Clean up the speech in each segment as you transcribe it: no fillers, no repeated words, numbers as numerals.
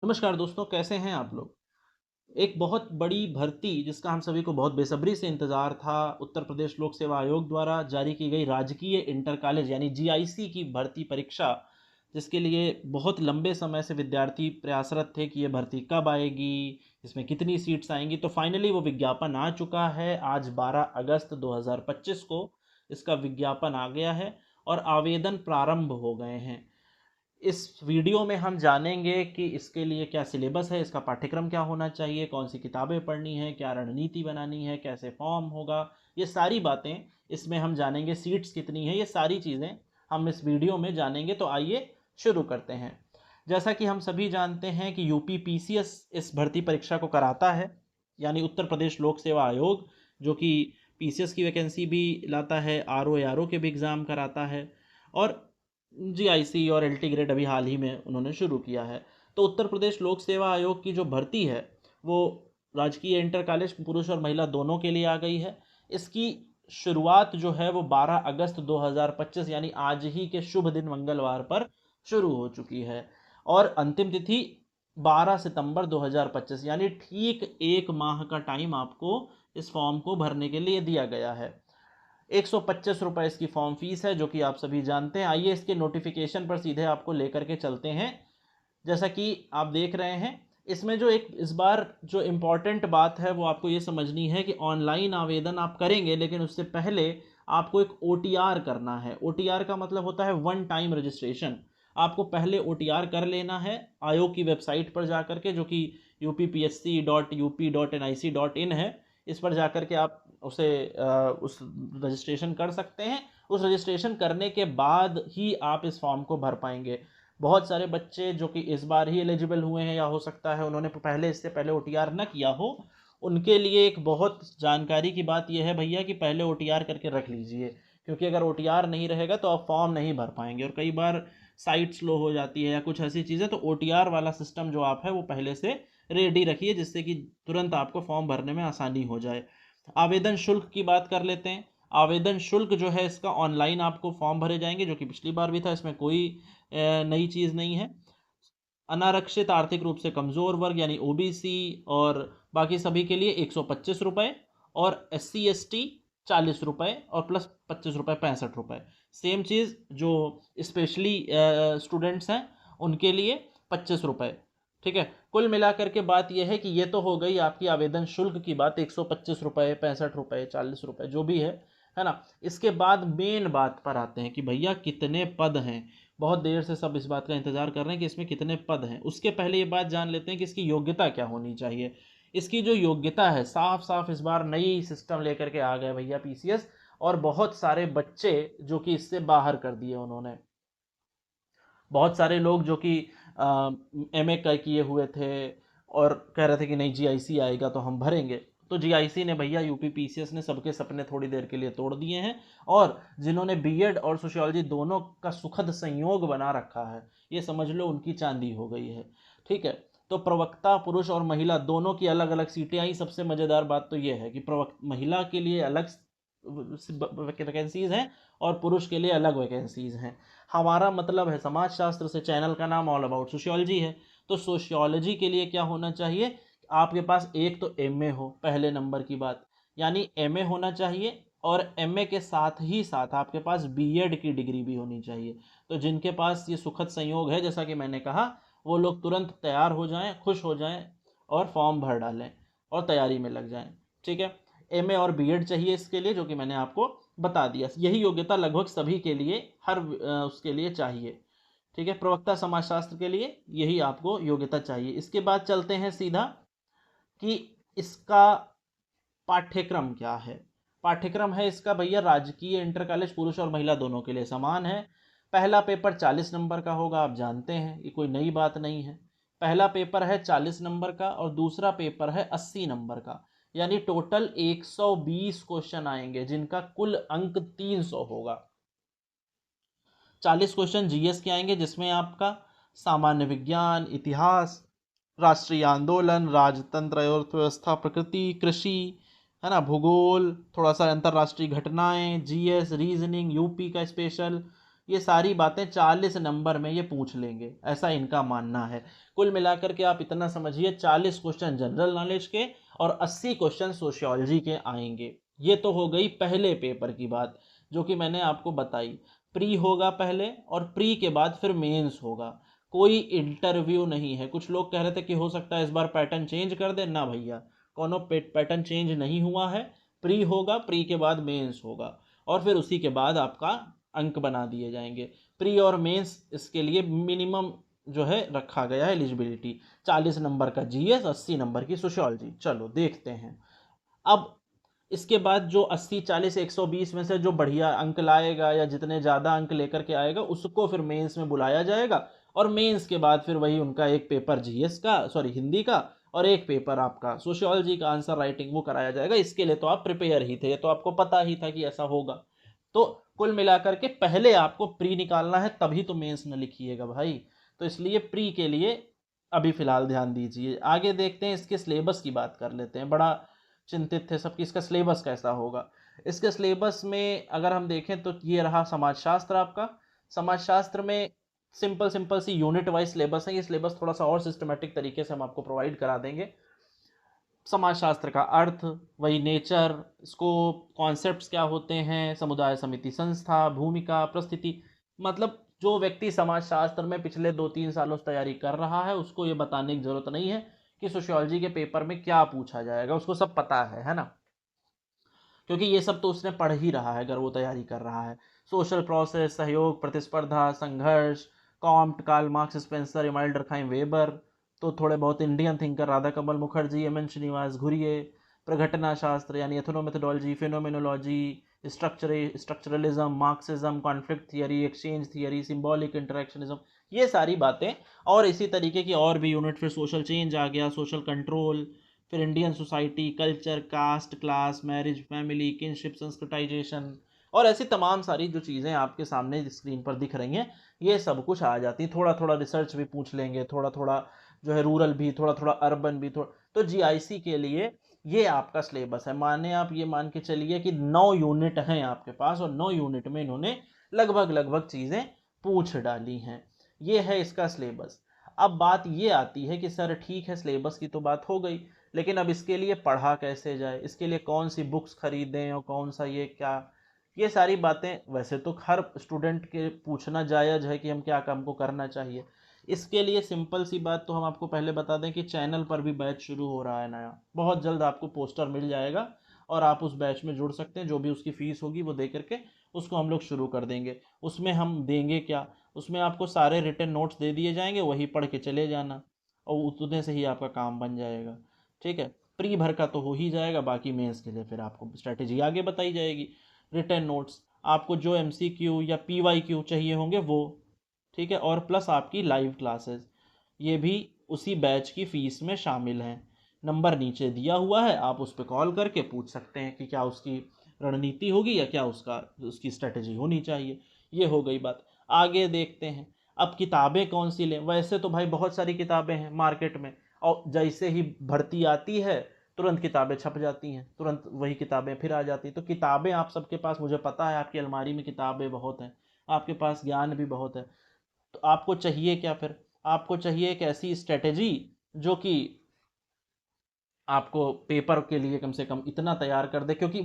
नमस्कार दोस्तों, कैसे हैं आप लोग। एक बहुत बड़ी भर्ती जिसका हम सभी को बहुत बेसब्री से इंतज़ार था, उत्तर प्रदेश लोक सेवा आयोग द्वारा जारी की गई राजकीय इंटर कॉलेज यानी जीआईसी की भर्ती परीक्षा, जिसके लिए बहुत लंबे समय से विद्यार्थी प्रयासरत थे कि ये भर्ती कब आएगी, इसमें कितनी सीट्स आएंगी। तो फाइनली वो विज्ञापन आ चुका है। आज 12 अगस्त 2025 को इसका विज्ञापन आ गया है और आवेदन प्रारंभ हो गए हैं। इस वीडियो में हम जानेंगे कि इसके लिए क्या सिलेबस है, इसका पाठ्यक्रम क्या होना चाहिए, कौन सी किताबें पढ़नी है, क्या रणनीति बनानी है, कैसे फॉर्म होगा। ये सारी बातें इसमें हम जानेंगे। सीट्स कितनी है, ये सारी चीज़ें हम इस वीडियो में जानेंगे। तो आइए शुरू करते हैं। जैसा कि हम सभी जानते हैं कि यूपी पीसीएस इस भर्ती परीक्षा को कराता है, यानी उत्तर प्रदेश लोक सेवा आयोग, जो कि पीसीएस की वैकेंसी भी लाता है, आरओ के भी एग्ज़ाम कराता है। और जीआईसी और एलटी ग्रेड अभी हाल ही में उन्होंने शुरू किया है। तो उत्तर प्रदेश लोक सेवा आयोग की जो भर्ती है वो राजकीय इंटर कॉलेज पुरुष और महिला दोनों के लिए आ गई है। इसकी शुरुआत जो है वो 12 अगस्त 2025 यानी आज ही के शुभ दिन मंगलवार पर शुरू हो चुकी है और अंतिम तिथि 12 सितंबर 2025 यानी ठीक एक माह का टाइम आपको इस फॉर्म को भरने के लिए दिया गया है। 125 रुपये इसकी फॉर्म फीस है, जो कि आप सभी जानते हैं। आइए इसके नोटिफिकेशन पर सीधे आपको लेकर के चलते हैं। जैसा कि आप देख रहे हैं, इसमें जो एक इस बार जो इम्पॉर्टेंट बात है वो आपको ये समझनी है कि ऑनलाइन आवेदन आप करेंगे, लेकिन उससे पहले आपको एक OTR करना है। OTR का मतलब होता है वन टाइम रजिस्ट्रेशन। आपको पहले OTR कर लेना है आयोग की वेबसाइट पर जाकर के, जो कि uppsc.up.nic.in है। इस पर जाकर के आप उस रजिस्ट्रेशन कर सकते हैं। उस रजिस्ट्रेशन करने के बाद ही आप इस फॉर्म को भर पाएंगे। बहुत सारे बच्चे जो कि इस बार ही एलिजिबल हुए हैं, या हो सकता है उन्होंने इससे पहले OTR न किया हो, उनके लिए एक बहुत जानकारी की बात यह है भैया कि पहले OTR करके रख लीजिए। क्योंकि अगर OTR नहीं रहेगा तो आप फॉर्म नहीं भर पाएंगे, और कई बार साइट स्लो हो जाती है या कुछ ऐसी चीज़ें। तो OTR वाला सिस्टम जो आप है वो पहले से रेडी रखिए, जिससे कि तुरंत आपको फॉर्म भरने में आसानी हो जाए। आवेदन शुल्क की बात कर लेते हैं। आवेदन शुल्क जो है इसका ऑनलाइन आपको फॉर्म भरे जाएंगे, जो कि पिछली बार भी था। इसमें कोई नई चीज़ नहीं है। अनारक्षित आर्थिक रूप से कमज़ोर वर्ग यानी OBC और बाकी सभी के लिए 125 रुपये, और SC ST 40 रुपये, और प्लस 25 रुपये 65 रुपये। सेम चीज़ जो स्पेशली स्टूडेंट्स हैं उनके लिए 25 रुपये। ठीक है। कुल मिलाकर के बात यह है कि ये तो हो गई आपकी आवेदन शुल्क की बात, 125 रुपये 65 रुपये 40 रुपये जो भी है ना। इसके बाद मेन बात पर आते हैं कि भैया कितने पद हैं। बहुत देर से सब इस बात का इंतजार कर रहे हैं कि इसमें कितने पद हैं। उसके पहले ये बात जान लेते हैं कि इसकी योग्यता क्या होनी चाहिए। इसकी जो योग्यता है, साफ साफ इस बार नई सिस्टम लेकर के आ गए भैया पीसीएस, और बहुत सारे बच्चे जो कि इससे बाहर कर दिए उन्होंने। बहुत सारे लोग जो कि MA किए हुए थे और कह रहे थे कि नहीं जीआईसी आएगा तो हम भरेंगे, तो जीआईसी ने भैया यूपी पीसीएस ने सबके सपने थोड़ी देर के लिए तोड़ दिए हैं। और जिन्होंने बीएड और सोशियोलॉजी दोनों का सुखद संयोग बना रखा है, ये समझ लो उनकी चांदी हो गई है। ठीक है। तो प्रवक्ता पुरुष और महिला दोनों की अलग अलग सीटें आई। सबसे मज़ेदार बात तो ये है कि महिला के लिए अलग वैकेंसीज हैं और पुरुष के लिए अलग वैकेंसीज हैं। हमारा मतलब है समाज शास्त्र से, चैनल का नाम ऑल अबाउट सोशियोलॉजी है। तो सोशियोलॉजी के लिए क्या होना चाहिए, आपके पास एक तो MA हो, पहले नंबर की बात, यानी MA होना चाहिए। और MA के साथ ही साथ आपके पास बीएड की डिग्री भी होनी चाहिए। तो जिनके पास ये सुखद संयोग है, जैसा कि मैंने कहा, वो लोग तुरंत तैयार हो जाएं, खुश हो जाएं और फॉर्म भर डालें और तैयारी में लग जाएं। ठीक है। MA और बीएड चाहिए इसके लिए, जो कि मैंने आपको बता दिया। यही योग्यता लगभग सभी के लिए, हर उसके लिए चाहिए। ठीक है। प्रवक्ता समाजशास्त्र के लिए यही आपको योग्यता चाहिए। इसके बाद चलते हैं सीधा कि इसका पाठ्यक्रम क्या है। पाठ्यक्रम है इसका भैया राजकीय इंटर कॉलेज पुरुष और महिला दोनों के लिए समान है। पहला पेपर 40 नंबर का होगा, आप जानते हैं, ये कोई नई बात नहीं है। पहला पेपर है 40 नंबर का और दूसरा पेपर है 80 नंबर का, यानी टोटल 120 क्वेश्चन आएंगे, जिनका कुल अंक 300 होगा। 40 क्वेश्चन जीएस के आएंगे, जिसमें आपका सामान्य विज्ञान, इतिहास, राष्ट्रीय आंदोलन, राजतंत्र, अर्थव्यवस्था, प्रकृति, कृषि, है ना, भूगोल, थोड़ा सा अंतर्राष्ट्रीय घटनाएं, जीएस, रीजनिंग, यूपी का स्पेशल, ये सारी बातें 40 नंबर में ये पूछ लेंगे, ऐसा इनका मानना है। कुल मिलाकर के आप इतना समझिए 40 क्वेश्चन जनरल नॉलेज के और 80 क्वेश्चन सोशियोलॉजी के आएंगे। ये तो हो गई पहले पेपर की बात जो कि मैंने आपको बताई। प्री होगा पहले और प्री के बाद फिर मेंस होगा, कोई इंटरव्यू नहीं है। कुछ लोग कह रहे थे कि हो सकता है इस बार पैटर्न चेंज कर दे, ना भैया, कोनो पैटर्न चेंज नहीं हुआ है। प्री होगा, प्री के बाद मेंस होगा और फिर उसी के बाद आपका अंक बना दिए जाएंगे। प्री और मेंस इसके लिए मिनिमम जो है रखा गया है एलिजिबिलिटी, 40 नंबर का जीएस, 80 नंबर की सोशियोलॉजी। चलो देखते हैं। अब इसके बाद जो 80 40 120 में से जो बढ़िया अंक लाएगा या जितने ज़्यादा अंक लेकर के आएगा उसको फिर मेंस में बुलाया जाएगा और मेंस के बाद फिर वही उनका एक पेपर जीएस का, सॉरी हिंदी का, और एक पेपर आपका सोशियोलॉजी का आंसर राइटिंग वो कराया जाएगा। इसके लिए तो आप प्रिपेयर ही थे, तो आपको पता ही था कि ऐसा होगा। तो कुल मिलाकर के पहले आपको प्री निकालना है, तभी तो मेंस न लिखिएगा भाई। तो इसलिए प्री के लिए अभी फिलहाल ध्यान दीजिए। आगे देखते हैं, इसके सिलेबस की बात कर लेते हैं। बड़ा चिंतित थे सब कि इसका सिलेबस कैसा होगा। इसके सिलेबस में अगर हम देखें तो ये रहा समाजशास्त्र आपका। समाजशास्त्र में सिंपल सिंपल सी यूनिट वाइज सिलेबस है। ये सिलेबस थोड़ा सा और सिस्टमेटिक तरीके से हम आपको प्रोवाइड करा देंगे। समाजशास्त्र का अर्थ, वही नेचर, स्कोप, कॉन्सेप्ट्स क्या होते हैं, समुदाय समिति संस्था, भूमिका, प्रस्थिति, मतलब जो व्यक्ति समाजशास्त्र में पिछले 2-3 सालों से तैयारी कर रहा है उसको ये बताने की जरूरत नहीं है कि सोशियोलॉजी के पेपर में क्या पूछा जाएगा, उसको सब पता है ना, क्योंकि ये सब तो उसने पढ़ ही रहा है अगर वो तैयारी कर रहा है। सोशल प्रोसेस, सहयोग, प्रतिस्पर्धा, संघर्ष, Comte, Karl Marx, Spencer, Emile Durkheim, Weber, तो थोड़े बहुत Indian thinker Radha Kamal Mukherjee, M N Srinivas, Ghurye, प्रघटना शास्त्र यानी ethnomethodology, phenomenology, structuralism, Marxism, conflict theory, exchange theory, symbolic interactionism, ये सारी बातें। और इसी तरीके की और भी यूनिट, फिर सोशल चेंज आ गया, सोशल कंट्रोल, फिर Indian society, culture, caste, class, marriage, family, kinship, Sanskritization, और ऐसी तमाम सारी जो चीज़ें आपके सामने स्क्रीन पर दिख रही हैं ये सब कुछ आ जाती। थोड़ा थोड़ा रिसर्च भी पूछ लेंगे, थोड़ा थोड़ा जो है रूरल भी, थोड़ा थोड़ा अर्बन भी, थोड़ा। तो जीआईसी के लिए ये आपका सिलेबस है। माने आप ये मान के चलिए कि 9 यूनिट हैं आपके पास और 9 यूनिट में इन्होंने लगभग लगभग चीज़ें पूछ डाली हैं। ये है इसका सिलेबस। अब बात ये आती है कि सर ठीक है, सिलेबस की तो बात हो गई, लेकिन अब इसके लिए पढ़ा कैसे जाए, इसके लिए कौन सी बुक्स खरीदें और कौन सा ये क्या, ये सारी बातें वैसे तो हर स्टूडेंट के पूछना जायज़ है कि हम क्या काम को करना चाहिए। इसके लिए सिंपल सी बात तो हम आपको पहले बता दें कि चैनल पर भी बैच शुरू हो रहा है नया, बहुत जल्द आपको पोस्टर मिल जाएगा और आप उस बैच में जुड़ सकते हैं। जो भी उसकी फ़ीस होगी वो दे करके उसको हम लोग शुरू कर देंगे। उसमें हम देंगे क्या, उसमें आपको सारे रिटन नोट्स दे दिए जाएंगे, वही पढ़ के चले जाना और उतने से ही आपका काम बन जाएगा। ठीक है, प्री भर का तो हो ही जाएगा, बाकी मेंस के लिए फिर आपको स्ट्रैटेजी आगे बताई जाएगी। रिटन नोट्स आपको जो एमसीक्यू या पीवाईक्यू चाहिए होंगे वो, ठीक है, और प्लस आपकी लाइव क्लासेस, ये भी उसी बैच की फ़ीस में शामिल हैं। नंबर नीचे दिया हुआ है, आप उस पर कॉल करके पूछ सकते हैं कि क्या उसकी रणनीति होगी या क्या उसकी स्ट्रेटजी होनी चाहिए। ये हो गई बात। आगे देखते हैं, अब किताबें कौन सी लें। वैसे तो भाई बहुत सारी किताबें हैं मार्केट में, और जैसे ही भर्ती आती है तुरंत किताबें छप जाती हैं, तुरंत वही किताबें फिर आ जाती हैं। तो किताबें आप सबके पास, मुझे पता है आपकी अलमारी में किताबें बहुत हैं, आपके पास ज्ञान भी बहुत है। तो आपको चाहिए क्या फिर, आपको चाहिए एक ऐसी स्ट्रेटेजी जो कि आपको पेपर के लिए कम से कम इतना तैयार कर दे, क्योंकि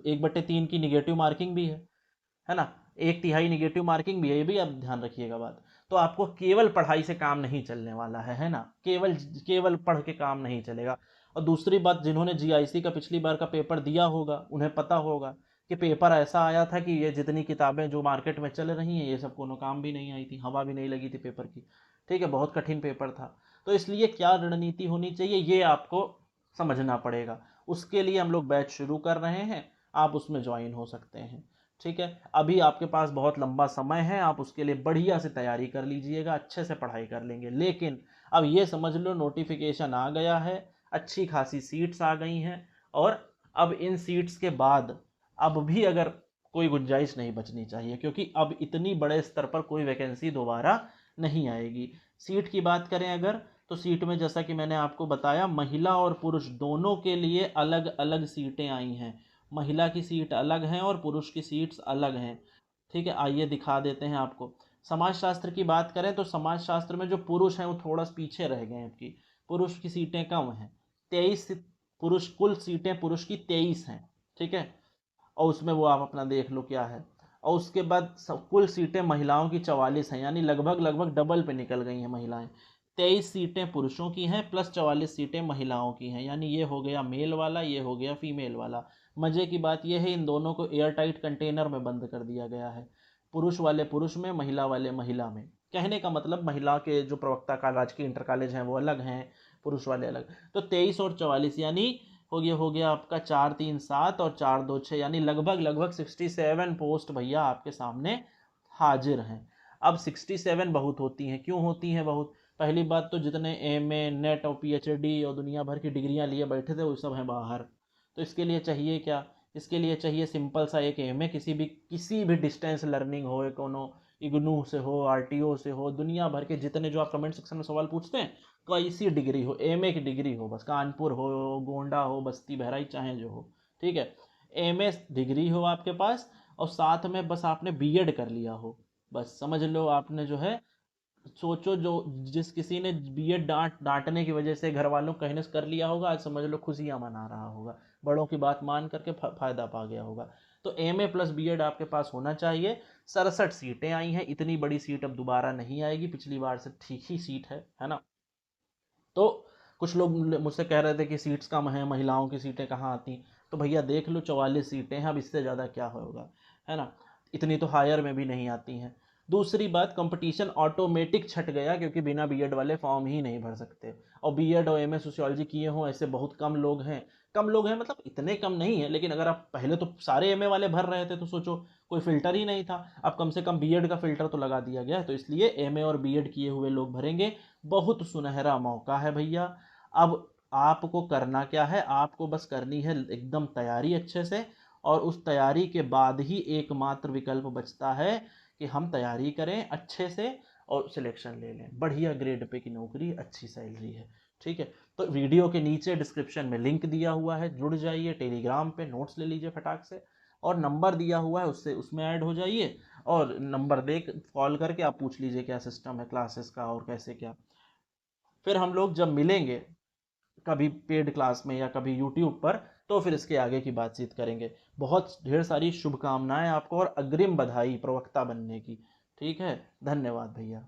1/3 की निगेटिव मार्किंग भी है ना, 1/3 निगेटिव मार्किंग भी है, ये भी आप ध्यान रखिएगा बात। तो आपको केवल पढ़ाई से काम नहीं चलने वाला है ना, केवल केवल पढ़ के काम नहीं चलेगा। और दूसरी बात, जिन्होंने जीआईसी का पिछली बार का पेपर दिया होगा उन्हें पता होगा कि पेपर ऐसा आया था कि ये जितनी किताबें जो मार्केट में चल रही हैं ये सब कोनो काम भी नहीं आई थी, हवा भी नहीं लगी थी पेपर की। ठीक है, बहुत कठिन पेपर था। तो इसलिए क्या रणनीति होनी चाहिए ये आपको समझना पड़ेगा। उसके लिए हम लोग बैच शुरू कर रहे हैं, आप उसमें ज्वाइन हो सकते हैं। ठीक है, अभी आपके पास बहुत लंबा समय है, आप उसके लिए बढ़िया से तैयारी कर लीजिएगा, अच्छे से पढ़ाई कर लेंगे। लेकिन अब ये समझ लो नोटिफिकेशन आ गया है, अच्छी खासी सीट्स आ गई हैं, और अब इन सीट्स के बाद अब भी अगर कोई गुंजाइश नहीं बचनी चाहिए, क्योंकि अब इतनी बड़े स्तर पर कोई वैकेंसी दोबारा नहीं आएगी। सीट की बात करें अगर, तो सीट में जैसा कि मैंने आपको बताया महिला और पुरुष दोनों के लिए अलग अलग सीटें आई हैं। महिला की सीट अलग हैं और पुरुष की सीट्स अलग हैं। ठीक है, आइए दिखा देते हैं आपको। समाजशास्त्र की बात करें तो समाजशास्त्र में जो पुरुष हैं वो थोड़ा सा पीछे रह गए हैं, आपकी पुरुष की सीटें कम हैं, 23 पुरुष, कुल सीटें पुरुष की 23 हैं, ठीक है, और उसमें वो आप अपना देख लो क्या है। और उसके बाद कुल सीटें महिलाओं की 44 हैं, यानी लगभग लगभग डबल पे निकल गई हैं महिलाएं। 23 सीटें पुरुषों की हैं प्लस 44 सीटें महिलाओं की हैं, यानी ये हो गया मेल वाला, ये हो गया फीमेल वाला। मज़े की बात यह है इन दोनों को एयर टाइट कंटेनर में बंद कर दिया गया है, पुरुष वाले पुरुष में, महिला वाले महिला में। कहने का मतलब महिला के जो प्रवक्ता का राजकीय इंटर कॉलेज हैं वो अलग हैं, पुरुष वाले अलग। तो 23 और 44 यानी हो गया आपका 4 3 7 और 4 2 6, यानी लगभग लगभग 67 पोस्ट भैया आपके सामने हाजिर हैं। अब 67 बहुत होती हैं, क्यों होती हैं बहुत? पहली बात तो जितने एमए नेट और पीएचडी और दुनिया भर की डिग्रियां लिए बैठे थे वो सब हैं बाहर। तो इसके लिए चाहिए क्या? इसके लिए चाहिए सिंपल सा एक एमए, किसी भी डिस्टेंस लर्निंग हो, कोनो इग्नू से हो, आरटीओ से हो, दुनिया भर के जितने जो आप कमेंट सेक्शन में सवाल पूछते हैं, कैसी डिग्री हो, एमए की डिग्री हो बस, कानपुर हो, गोंडा हो, बस्ती बहराइच चाहे जो हो, ठीक है, एमए डिग्री हो आपके पास, और साथ में बस आपने बीएड कर लिया हो, बस समझ लो आपने जो है, सोचो जो जिस किसी ने बीएड डांटने की वजह से घर वालों कहने से कर लिया होगा, आज समझ लो खुशियां मना रहा होगा, बड़ों की बात मान करके फायदा पा गया होगा। तो एमए प्लस बीएड आपके पास होना चाहिए। 67 सीटें आई हैं, इतनी बड़ी सीट अब दोबारा नहीं आएगी, पिछली बार से ठीक ही सीट है ना। तो कुछ लोग मुझसे कह रहे थे कि सीट्स कम हैं, महिलाओं की सीटें कहाँ आती, तो भैया देख लो 44 सीटें हैं, अब इससे ज़्यादा क्या होगा, है ना, इतनी तो हायर में भी नहीं आती हैं। दूसरी बात, कंपटीशन ऑटोमेटिक छट गया, क्योंकि बिना बीएड वाले फॉर्म ही नहीं भर सकते, और बीएड और एमए सोशियोलॉजी किए हों ऐसे बहुत कम लोग हैं। कम लोग हैं मतलब इतने कम नहीं है, लेकिन अगर आप पहले तो सारे एमए वाले भर रहे थे तो सोचो कोई फिल्टर ही नहीं था, अब कम से कम बीएड का फिल्टर तो लगा दिया गया है, तो इसलिए एमए और बीएड किए हुए लोग भरेंगे। बहुत सुनहरा मौका है भैया। अब आपको करना क्या है, आपको बस करनी है एकदम तैयारी अच्छे से, और उस तैयारी के बाद ही एकमात्र विकल्प बचता है कि हम तैयारी करें अच्छे से और सिलेक्शन ले लें, बढ़िया ग्रेड पे की नौकरी, अच्छी सैलरी है, ठीक है। तो वीडियो के नीचे डिस्क्रिप्शन में लिंक दिया हुआ है, जुड़ जाइए, टेलीग्राम पे नोट्स ले लीजिए फटाक से, और नंबर दिया हुआ है उससे उसमें ऐड हो जाइए, और नंबर दे कॉल करके आप पूछ लीजिए क्या सिस्टम है क्लासेस का और कैसे क्या। फिर हम लोग जब मिलेंगे कभी पेड क्लास में या कभी यूट्यूब पर, तो फिर इसके आगे की बातचीत करेंगे। बहुत ढेर सारी शुभकामनाएं आपको और अग्रिम बधाई प्रवक्ता बनने की। ठीक है, धन्यवाद भैया।